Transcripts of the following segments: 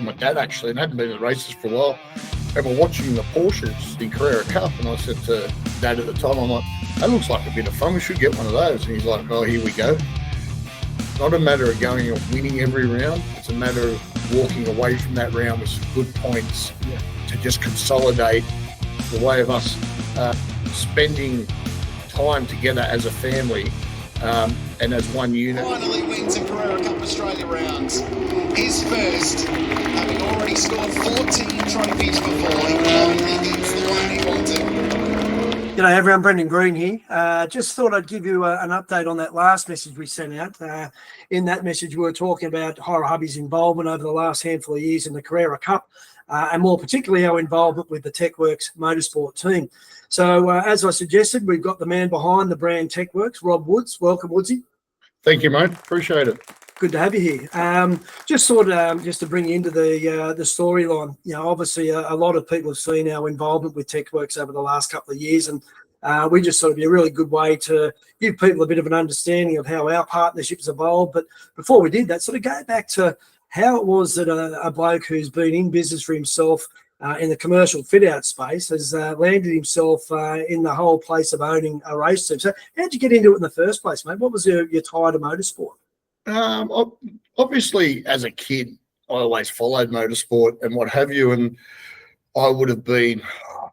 with my dad actually, and hadn't been to the races for a while. And we're watching the Porsches, the Carrera Cup, and I said to Dad at the time, I'm like, that looks like a bit of fun. We should get one of those. And he's like, oh, here we go. It's not a matter of going and winning every round. It's a matter of walking away from that round with some good points to just consolidate the way of us spending time together as a family and as one unit. Finally wins a Carrera Cup Australia rounds. His first, having already scored 14 trophies before, he finally gets the one he wanted. G'day everyone, Brendan Green here. Just thought I'd give you an update on that last message we sent out. In that message, we were talking about Hubby's involvement over the last handful of years in the Carrera Cup, and more particularly our involvement with the TekworkX Motorsport team. So as I suggested, we've got the man behind the brand TekworkX, Rob Woods. Welcome, Woodsy. Thank you, mate. Appreciate it. Good to have you here. Just thought, just to bring you into the storyline. You know, obviously a lot of people have seen our involvement with TekworkX over the last couple of years, and we just thought it'd be a really good way to give people a bit of an understanding of how our partnerships evolved. But before we did that, sort of go back to how it was that a bloke who's been in business for himself in the commercial fit-out space has landed himself in the whole place of owning a race team. So how'd you get into it in the first place, mate? What was your tie to motorsport? Obviously, as a kid, I always followed motorsport and what have you, and I would have been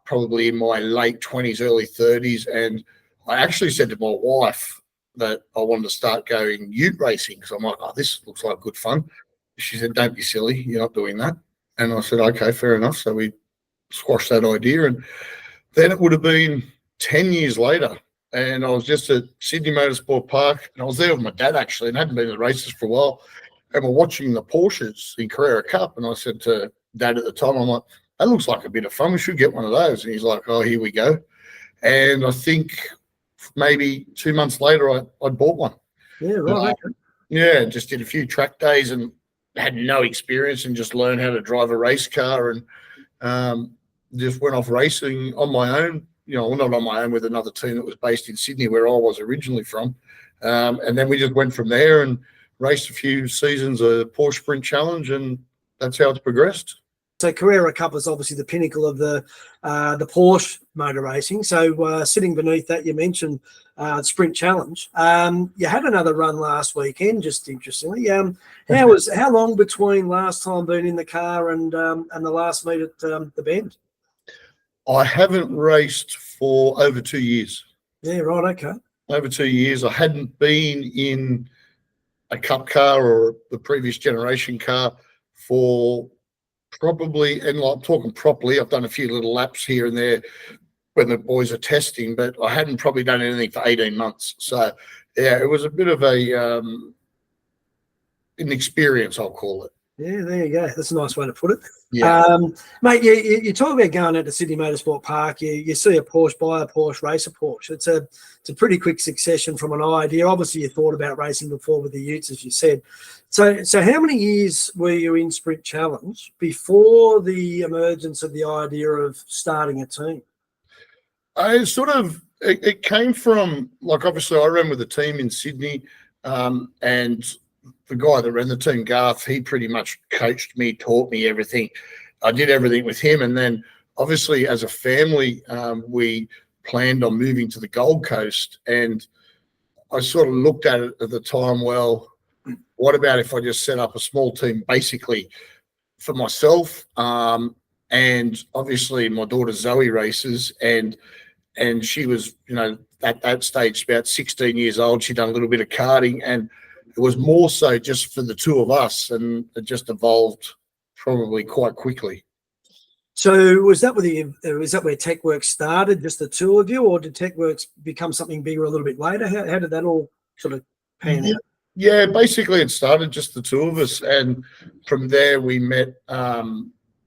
probably in my late 20s, early 30s, and I actually said to my wife that I wanted to start going ute racing. So I'm like, oh, this looks like good fun. She said, don't be silly, you're not doing that. And I said, okay, fair enough. So we squashed that idea, and then it would have been 10 years later. And I was just at Sydney Motorsport Park, and I was there with my dad actually, and hadn't been to the races for a while. And we're watching the Porsches in Carrera Cup, and I said to Dad at the time, I'm like, that looks like a bit of fun. We should get one of those. And he's like, oh, here we go. And I think maybe 2 months later, I bought one. Yeah, right. Okay. Yeah, just did a few track days and had no experience and just learned how to drive a race car, and just went off racing on my own. You know, well, not on my own, with another team that was based in Sydney, where I was originally from. And then we just went from there and raced a few seasons of Porsche Sprint Challenge, and that's how it's progressed. So Carrera Cup is obviously the pinnacle of the Porsche motor racing. So sitting beneath that, you mentioned Sprint Challenge. You had another run last weekend, just interestingly. How long between last time being in the car and the last meet at the Bend? I haven't raced for over 2 years. Yeah, right, okay. Over 2 years. I hadn't been in a cup car or the previous generation car for probably, and like talking properly, I've done a few little laps here and there when the boys are testing, but I hadn't probably done anything for 18 months. So, yeah, it was a bit of an experience, I'll call it. Yeah, there you go. That's a nice way to put it. Yeah. Mate, you talk about going out to Sydney Motorsport Park. You see a Porsche, buy a Porsche, race a Porsche. It's a pretty quick succession from an idea. Obviously, you thought about racing before with the utes, as you said. So how many years were you in Sprint Challenge before the emergence of the idea of starting a team? It came from, like, obviously I ran with a team in Sydney, and the guy that ran the team, Garth, he pretty much coached me, taught me everything. I did everything with him. And then obviously as a family, we planned on moving to the Gold Coast. And I sort of looked at it at the time, well, what about if I just set up a small team basically for myself? And obviously my daughter Zoe races, and she was, you know, at that stage about 16 years old. She'd done a little bit of karting, and it was more so just for the two of us, and it just evolved probably quite quickly. So was that where TekworkX started, just the two of you, or did TekworkX become something bigger a little bit later? How did that all sort of pan out? Yeah, basically it started just the two of us, and from there we met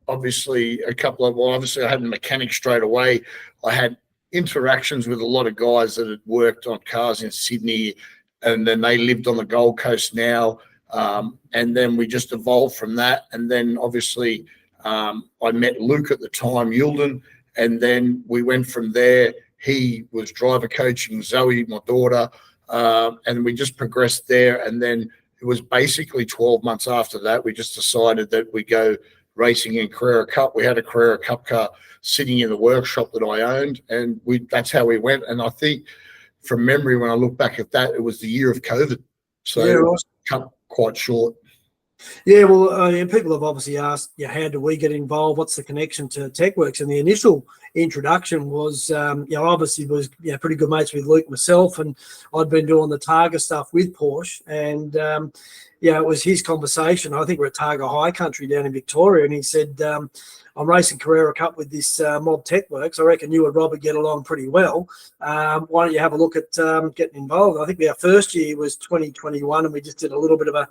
obviously obviously I had a mechanic straight away. I had interactions with a lot of guys that had worked on cars in Sydney, and then they lived on the Gold Coast now. And then we just evolved from that. And then obviously I met Luke at the time, Yulden, and then we went from there. He was driver coaching Zoe, my daughter, and we just progressed there. And then it was basically 12 months after that, we just decided that we go racing in Carrera Cup. We had a Carrera Cup car sitting in the workshop that I owned, and that's how we went. And I think from memory, when I look back at that, it was the year of COVID. So Yeah, it right. was cut quite short. Yeah, well, people have obviously asked, how do we get involved? What's the connection to TekworkX? And the initial introduction was, obviously was, pretty good mates with Luke, myself, and I'd been doing the Targa stuff with Porsche, and it was his conversation. I think we're at Targa High Country down in Victoria, and he said, I'm racing Carrera Cup with this mob TekworkX. I reckon you and Robert get along pretty well. Why don't you have a look at getting involved? I think our first year was 2021, and we just did a little bit of a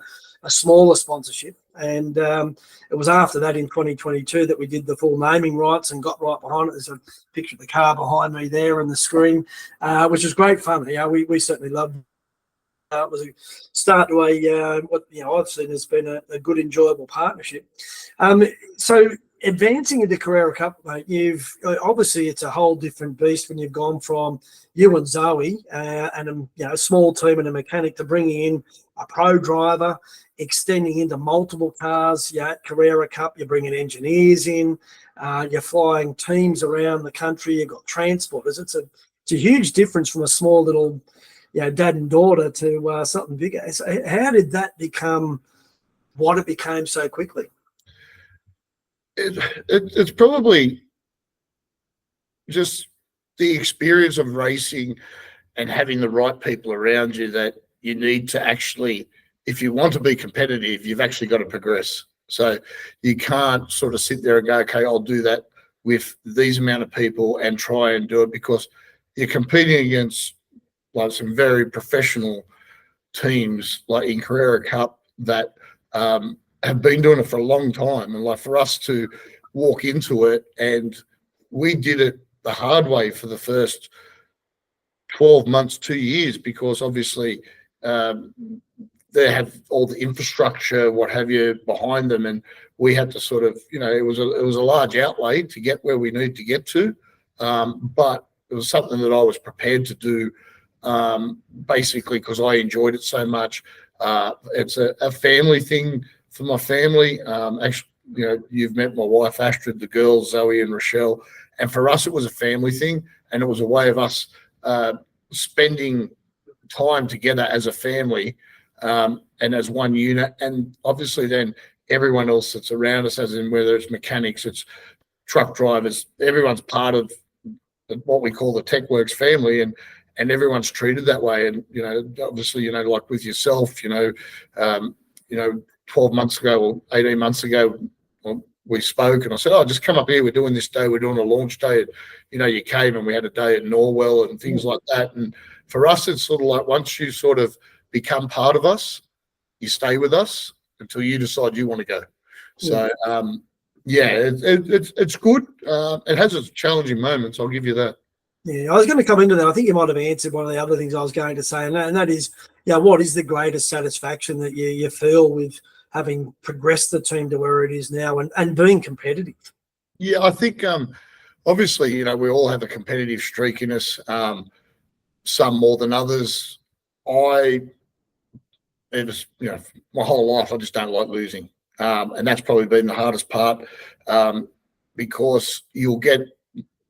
smaller sponsorship. And it was after that in 2022 that we did the full naming rights and got right behind it. There's a picture of the car behind me there and the screen, which was great fun. We certainly loved it. It was a start to what I've seen has been a good, enjoyable partnership. So advancing into Carrera Cup, mate, you've obviously it's a whole different beast when you've gone from you and Zoe and a small team and a mechanic to bringing in a pro driver, extending into multiple cars. At Carrera Cup, you're bringing engineers in, you're flying teams around the country. You've got transporters. It's a huge difference from a small little dad and daughter to something bigger. So how did that become what it became so quickly? It's probably just the experience of racing and having the right people around you that you need to actually, if you want to be competitive, you've actually got to progress. So you can't sort of sit there and go, okay, I'll do that with these amount of people and try and do it, because you're competing against like some very professional teams like in Carrera Cup that have been doing it for a long time. And like for us to walk into it, and we did it the hard way for the first 12 months, 2 years, because obviously they have all the infrastructure, what have you, behind them. And we had to sort of, it was a large outlay to get where we need to get to. But it was something that I was prepared to do, basically because I enjoyed it so much. It's a family thing for my family. Actually, you've met my wife, Astrid, the girls, Zoe and Rochelle. And for us, it was a family thing. And it was a way of us spending time together as a family and as one unit. And obviously then everyone else that's around us, as in whether it's mechanics, it's truck drivers, everyone's part of what we call the TekworkX family. And everyone's treated that way. And, obviously, like with yourself, 12 months ago or 18 months ago, we spoke and I said, just come up here. We're doing this day. We're doing a launch day. You came and we had a day at Norwell and things like that. And for us, it's sort of like once you sort of become part of us, you stay with us until you decide you want to go. So, it's good. It has its challenging moments. I'll give you that. Yeah, I was going to come into that. I think you might have answered one of the other things I was going to say, and that is, what is the greatest satisfaction that you feel with having progressed the team to where it is now and being competitive? Yeah, I think obviously, we all have a competitive streak in us, some more than others. My whole life, I just don't like losing. And that's probably been the hardest part because you'll get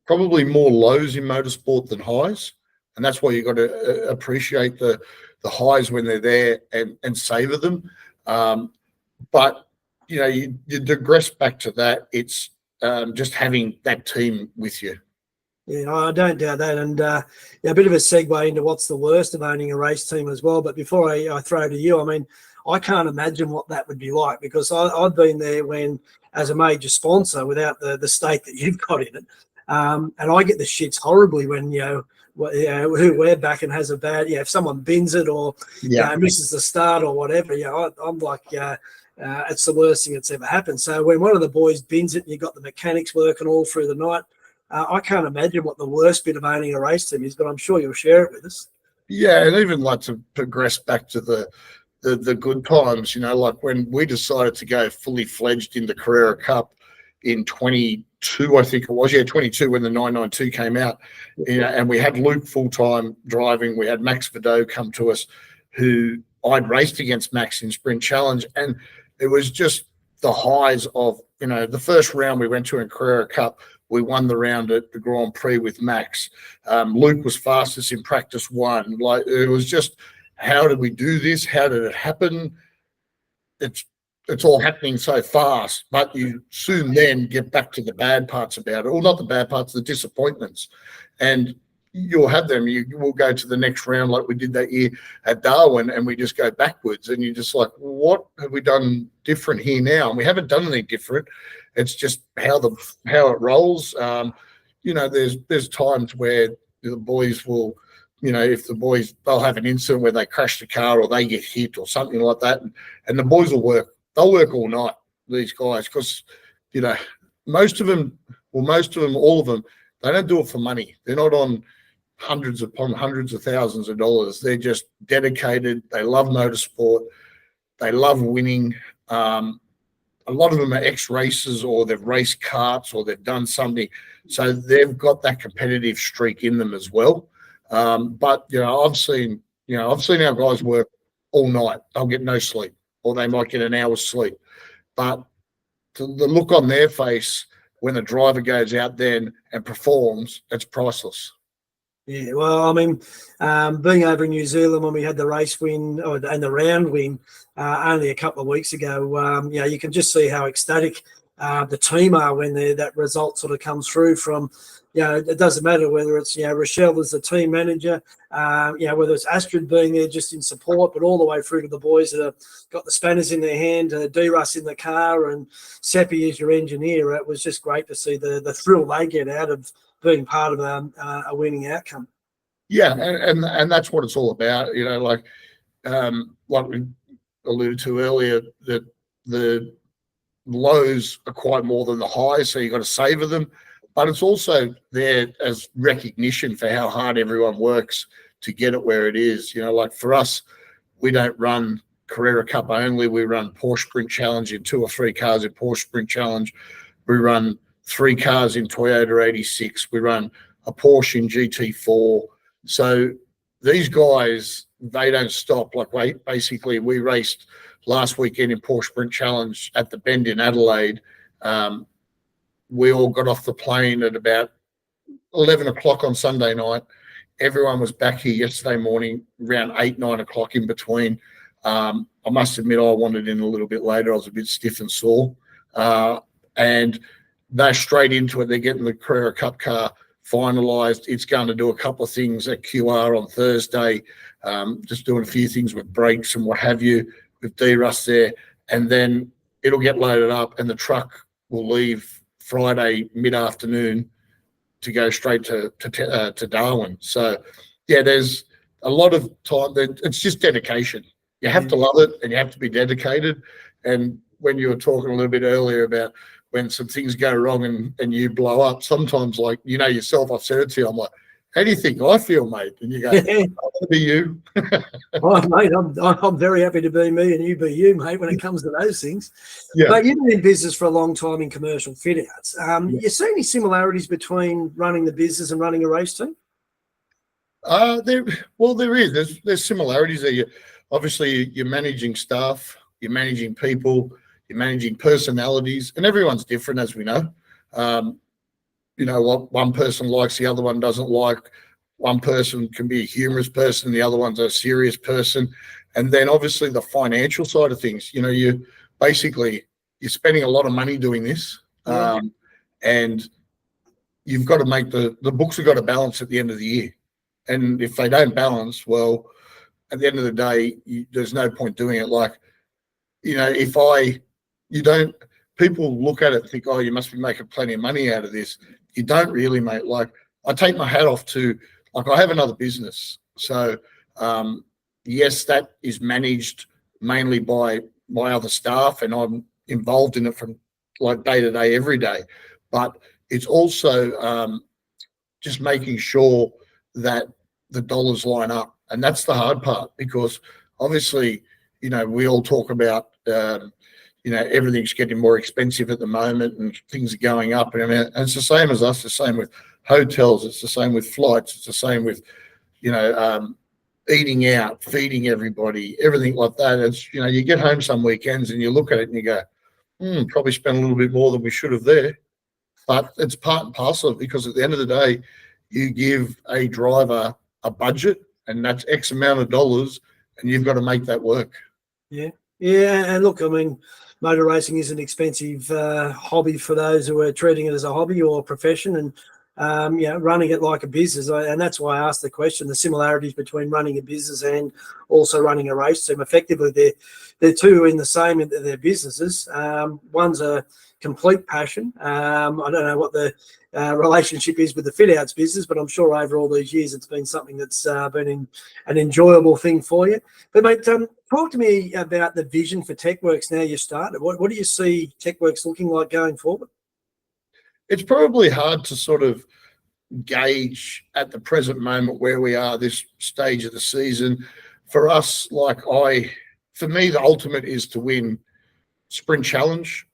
probably more lows in motorsport than highs. And that's why you've got to appreciate the highs when they're there and savor them. But, you digress back to that. It's just having that team with you. Yeah, I don't doubt that. And a bit of a segue into what's the worst of owning a race team as well. But before I throw to you, I mean, I can't imagine what that would be like, because I've been there when, as a major sponsor, without the stake that you've got in it. And I get the shits horribly when, who we're backing has a bad, if someone bins it or misses the start or whatever, I'm like, it's the worst thing that's ever happened. So when one of the boys bins it and you've got the mechanics working all through the night, I can't imagine what the worst bit of owning a race team is, but I'm sure you'll share it with us. Yeah, and even like to progress back to the good times, like when we decided to go fully fledged into Carrera Cup in 22, I think it was, 22, when the 992 came out, and we had Luke full-time driving. We had Max Vidot come to us, who I'd raced against Max in Sprint Challenge, and it was just the highs of, the first round we went to in Carrera Cup, we won the round at the Grand Prix with Max. Luke was fastest in practice one. Like, it was just, how did we do this? How did it happen? It's all happening so fast, but you soon then get back to the bad parts about it, or not the bad parts, the disappointments. And you'll have them. You will go to the next round like we did that year at Darwin, and we just go backwards, and you're just like, what have we done different here now? And we haven't done anything different. It's just how it rolls. There's times where the boys will, if the boys, they'll have an incident where they crash the car or they get hit or something like that, and the boys will work. They'll work all night, these guys, because, most of them, all of them, they don't do it for money. They're not on hundreds upon hundreds of thousands of dollars. They're just dedicated. They love motorsport. They love winning. A lot of them are ex-racers, or they've raced karts, or they've done something. So they've got that competitive streak in them as well. But, I've seen our guys work all night. They'll get no sleep, or they might get an hour's sleep. But the look on their face when the driver goes out there and performs, it's priceless. Yeah, well, I mean, being over in New Zealand when we had the race win and the round win only a couple of weeks ago, you can just see how ecstatic the team are when that result sort of comes through from, it doesn't matter whether it's, Rochelle as the team manager, whether it's Astrid being there just in support, but all the way through to the boys that have got the spanners in their hand, D-Russ in the car, and Seppi as your engineer. It was just great to see the thrill they get out of being part of a winning outcome. Yeah, and that's what it's all about. Like we alluded to earlier, that the lows are quite more than the highs, so you've got to savor them. But it's also there as recognition for how hard everyone works to get it where it is. Like for us, we don't run Carrera Cup only. We run Porsche Sprint Challenge in 2 or 3 cars in Porsche Sprint Challenge. We run 3 cars in Toyota 86. We run a Porsche in GT4. So these guys, they don't stop. Like, basically, we raced last weekend in Porsche Sprint Challenge at the Bend in Adelaide. We all got off the plane at about 11 o'clock on Sunday night. Everyone was back here yesterday morning around 8, 9 o'clock in between. I must admit, I wanted in a little bit later. I was a bit stiff and sore. And they're straight into it. They're getting the Carrera Cup car finalised. It's going to do a couple of things at QR on Thursday, just doing a few things with brakes and what have you, with D-Russ there. And then it'll get loaded up, and the truck will leave Friday mid-afternoon to go straight to Darwin. So, yeah, there's a lot of time. It's just dedication. You have to love it, and you have to be dedicated. And when you were talking a little bit earlier about when some things go wrong and you blow up, sometimes, like, yourself, I've said it to you, I'm like, how do you think I feel, mate? And you go, I want to be you. Oh, mate, I'm very happy to be me and you be you, mate, when it comes to those things. Yeah. But you've been in business for a long time in commercial fit-outs. You see any similarities between running the business and running a race team? There is. There's similarities there. Obviously, you're managing staff, you're managing people, you're managing personalities, and everyone's different, as we know. What one person likes, the other one doesn't like. One person can be a humorous person, the other one's a serious person. And then obviously the financial side of things, you're spending a lot of money doing this. And you've got to make the books have got to balance at the end of the year. And if they don't balance, well, at the end of the day, there's no point doing it. Like, people look at it and think, oh, you must be making plenty of money out of this. You don't really, mate. Like, I take my hat off to, like, I have another business. So, yes, that is managed mainly by my other staff, and I'm involved in it from like day to day, every day. But it's also just making sure that the dollars line up. And that's the hard part, because obviously, we all talk about, everything's getting more expensive at the moment and things are going up. And it's the same as us, the same with hotels, it's the same with flights, it's the same with, eating out, feeding everybody, everything like that. It's, you get home some weekends and you look at it and you go, probably spent a little bit more than we should have there. But it's part and parcel, because at the end of the day, you give a driver a budget, and that's X amount of dollars, and you've got to make that work. Yeah. And look, I mean, motor racing is an expensive hobby for those who are treating it as a hobby or a profession, and running it like a business. And that's why I asked the question: the similarities between running a business and also running a race team. Effectively, they're two in the same in their businesses. One's a complete passion. I don't know what the relationship is with the fit outs business, but I'm sure over all these years it's been something that's been an enjoyable thing for you. But mate, talk to me about the vision for TekworkX now you started. What do you see TekworkX looking like going forward? It's probably hard to sort of gauge at the present moment where we are this stage of the season. For us, for me, the ultimate is to win Sprint Challenge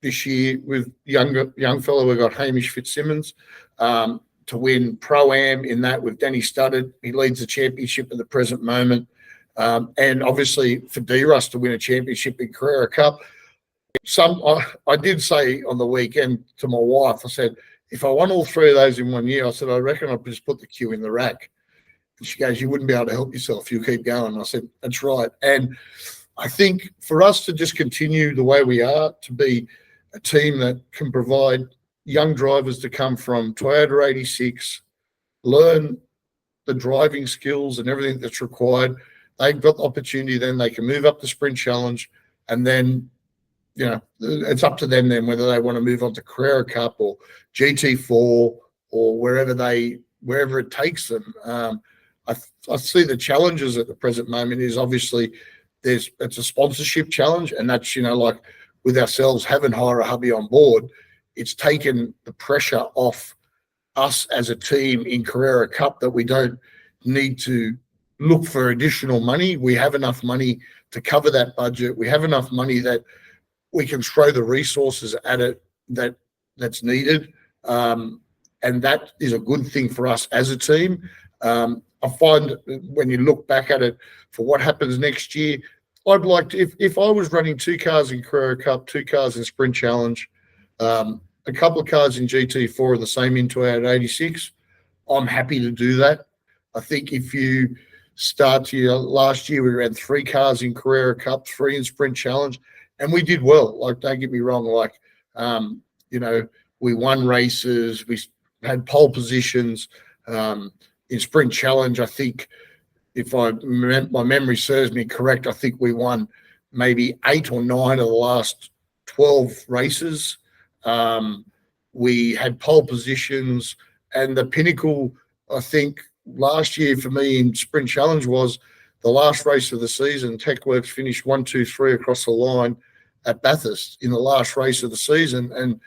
this year with young fellow. We've got Hamish Fitzsimmons, to win Pro-Am in that with Danny Studdard. He leads the championship at the present moment. And obviously for D-Russ to win a championship in Carrera Cup. I did say on the weekend to my wife, I said, if I won all three of those in 1 year, I said, I reckon I'd just put the queue in the rack. And she goes, you wouldn't be able to help yourself. You keep going. I said, that's right. And I think for us to just continue the way we are, to be a team that can provide young drivers to come from Toyota 86, learn the driving skills and everything that's required. They've got the opportunity, then they can move up the Sprint Challenge, and then it's up to them then whether they want to move on to Carrera Cup or GT4 or wherever it takes them. I see the challenges at the present moment is obviously it's a sponsorship challenge, and that's like with ourselves having Hire a Hubby on board, it's taken the pressure off us as a team in Carrera Cup that we don't need to look for additional money. We have enough money to cover that budget. We have enough money that we can throw the resources at it that's needed. And that is a good thing for us as a team. I find when you look back at it for what happens next year, I'd like to, if I was running 2 cars in Carrera Cup, 2 cars in Sprint Challenge, a couple of cars in GT4 and the same in Toyota 86, I'm happy to do that. I think if you start last year, we ran 3 cars in Carrera Cup, 3 in Sprint Challenge, and we did well. Don't get me wrong. We won races. We had pole positions in Sprint Challenge. I think if my memory serves me correct, I think we won maybe 8 or 9 of the last 12 races. We had pole positions, and the pinnacle, I think, last year for me in Sprint Challenge was the last race of the season. TekworkX finished 1, 2, 3 across the line at Bathurst in the last race of the season, and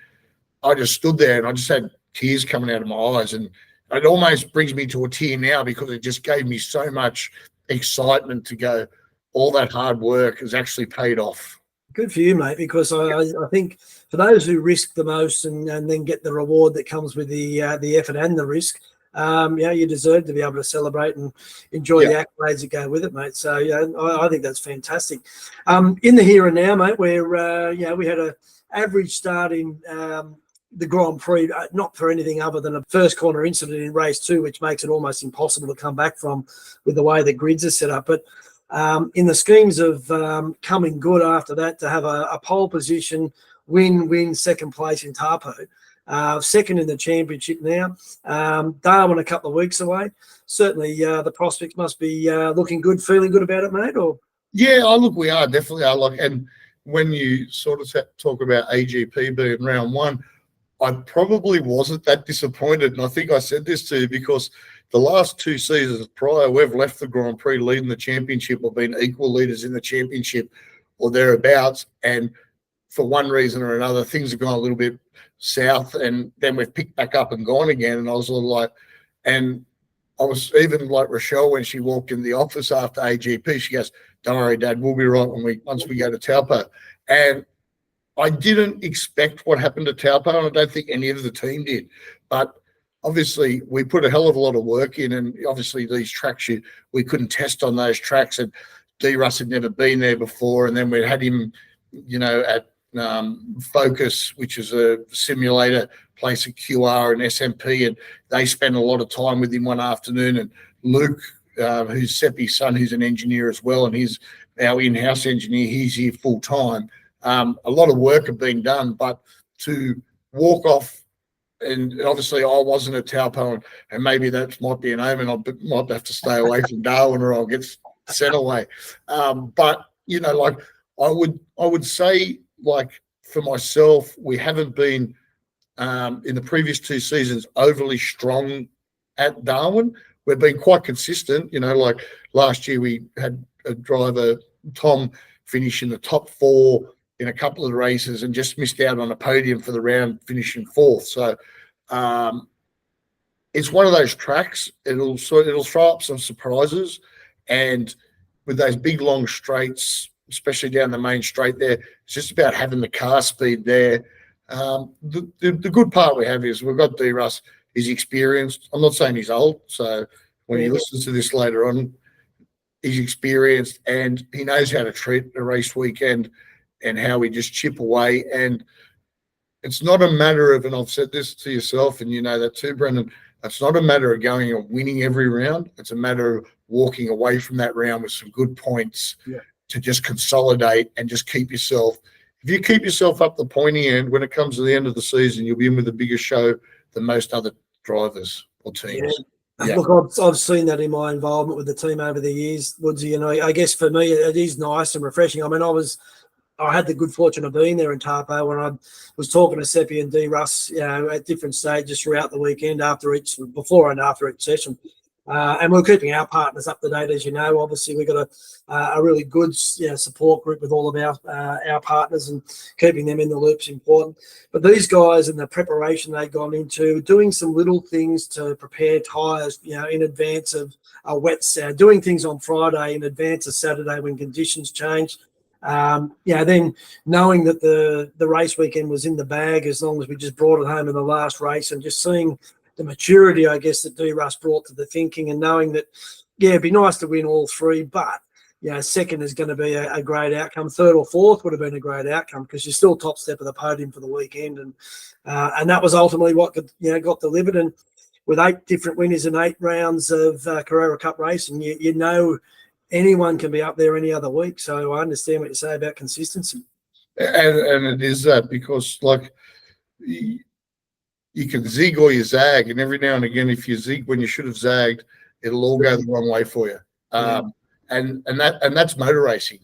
I just stood there and I just had tears coming out of my eyes, and it almost brings me to a tear now because it just gave me so much excitement to go, all that hard work has actually paid off. Good for you, mate, because I think for those who risk the most and then get the reward that comes with the effort and the risk, you deserve to be able to celebrate and enjoy the accolades that go with it, mate. So I think that's fantastic. In the here and now, mate, where we had an average start in the Grand Prix, not for anything other than a first corner incident in race 2, which makes it almost impossible to come back from with the way the grids are set up. But in the schemes of coming good after that, to have a pole position, win, second place in Tarpo, second in the championship now, Darwin a couple of weeks away. Certainly the prospects must be looking good, feeling good about it, mate? Or look, we are, definitely are. And when you sort of talk about AGP being round 1, I probably wasn't that disappointed. And I think I said this to you because the last 2 seasons prior, we've left the Grand Prix leading the championship or been equal leaders in the championship or thereabouts. And for one reason or another, things have gone a little bit south, and then we've picked back up and gone again. And I was a little like, and I was even like Rochelle when she walked in the office after AGP, she goes, "Don't worry, Dad, we'll be right once we go to Taupo." And I didn't expect what happened to Taupo, and I don't think any of the team did. But obviously, we put a hell of a lot of work in, and obviously these tracks, we couldn't test on those tracks, and D-Russ had never been there before, and then we had him, at Focus, which is a simulator place at QR and SMP, and they spent a lot of time with him one afternoon. And Luke, who's Seppi's son, who's an engineer as well, and he's our in-house engineer, he's here full time. A lot of work had been done, but to walk off, and obviously I wasn't at Taupo, and maybe that might be an omen. I might have to stay away from Darwin, or I'll get sent away. But you know, like I would say, like for myself, we haven't been in the previous 2 seasons overly strong at Darwin. We've been quite consistent. You know, like last year we had a driver, Tom, finish in the top 4 in a couple of races and just missed out on a podium for the round, finishing 4th. So it's one of those tracks. It'll throw up some surprises, and with those big long straights, especially down the main straight there, it's just about having the car speed there. The good part we have is we've got D-Russ. He's experienced. I'm not saying he's old. So when he listens to this later on, he's experienced and he knows how to treat a race weekend and how we just chip away. And it's not a matter of, and I've said this to yourself, and you know that too, Brendan, it's not a matter of going and winning every round. It's a matter of walking away from that round with some good points to just consolidate and just keep yourself. If you keep yourself up the pointy end, when it comes to the end of the season, you'll be in with a bigger show than most other drivers or teams. Yeah. Look, I've seen that in my involvement with the team over the years, Woodsy. And I guess for me, it is nice and refreshing. I mean, I had the good fortune of being there in Taupo when I was talking to Seppi and D-Russ, you know, at different stages throughout the weekend, before and after each session. And we're keeping our partners up to date, as you know. Obviously, we've got a really good support group with all of our partners, and keeping them in the loop is important. But these guys and the preparation they've gone into, doing some little things to prepare tyres, you know, in advance of a wet Saturday, doing things on Friday in advance of Saturday when conditions change. Then knowing that the race weekend was in the bag, as long as we just brought it home in the last race, and just seeing the maturity, I guess, that D-Russ brought to the thinking, and knowing that, it'd be nice to win all 3, but, second is going to be a great outcome. 3rd or 4th would have been a great outcome because you're still top step of the podium for the weekend. And that was ultimately what got delivered. And with 8 different winners in 8 rounds of Carrera Cup racing, you know anyone can be up there any other week. So I understand what you say about consistency. And it is that, because, like, you can zig or you zag, and every now and again, if you zig when you should have zagged, it'll all go the wrong way for you. And that's motor racing.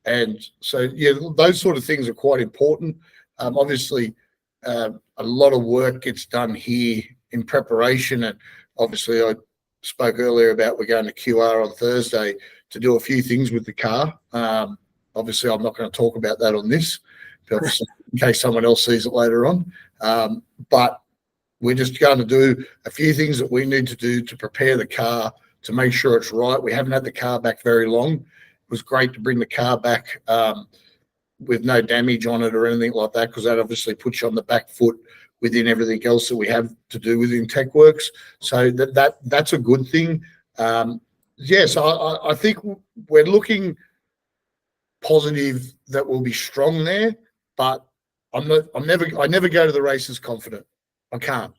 And so those sort of things are quite important. Obviously, a lot of work gets done here in preparation, and obviously, I spoke earlier about we're going to QR on Thursday to do a few things with the car. Obviously, I'm not going to talk about that on this, in case someone else sees it later on. But we're just going to do a few things that we need to do to prepare the car to make sure it's right. We haven't had the car back very long. It was great to bring the car back with no damage on it or anything like that, because that obviously puts you on the back foot within everything else that we have to do within TekworkX. So that's a good thing. So I think we're looking positive that we'll be strong there, but I never go to the races confident. I can't.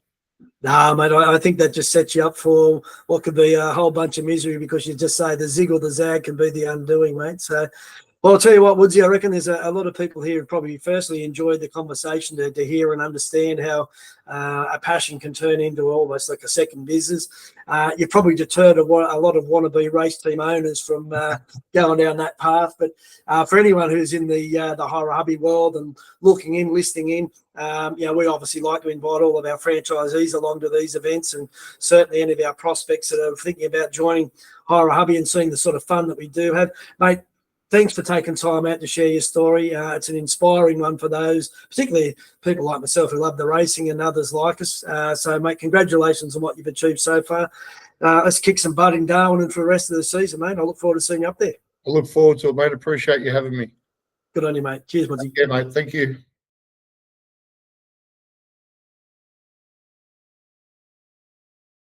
No, mate, I think that just sets you up for what could be a whole bunch of misery, because you just say the zig or the zag can be the undoing, mate. So, well, I'll tell you what, Woodsy, I reckon there's a lot of people here who probably firstly enjoyed the conversation to hear and understand how a passion can turn into almost like a second business. You've probably deterred a lot of wannabe race team owners from going down that path. But for anyone who's in the Hubby world and looking in, listening in, we obviously like to invite all of our franchisees along to these events, and certainly any of our prospects that are thinking about joining Hubby and seeing the sort of fun that we do have. Mate, thanks for taking time out to share your story. It's an inspiring one for those, particularly people like myself who love the racing and others like us. So, mate, congratulations on what you've achieved so far. Let's kick some butt in Darwin and for the rest of the season, mate. I look forward to seeing you up there. I look forward to it, mate. Appreciate you having me. Good on you, mate. Cheers, Woodsy. Yeah, mate. Thank you.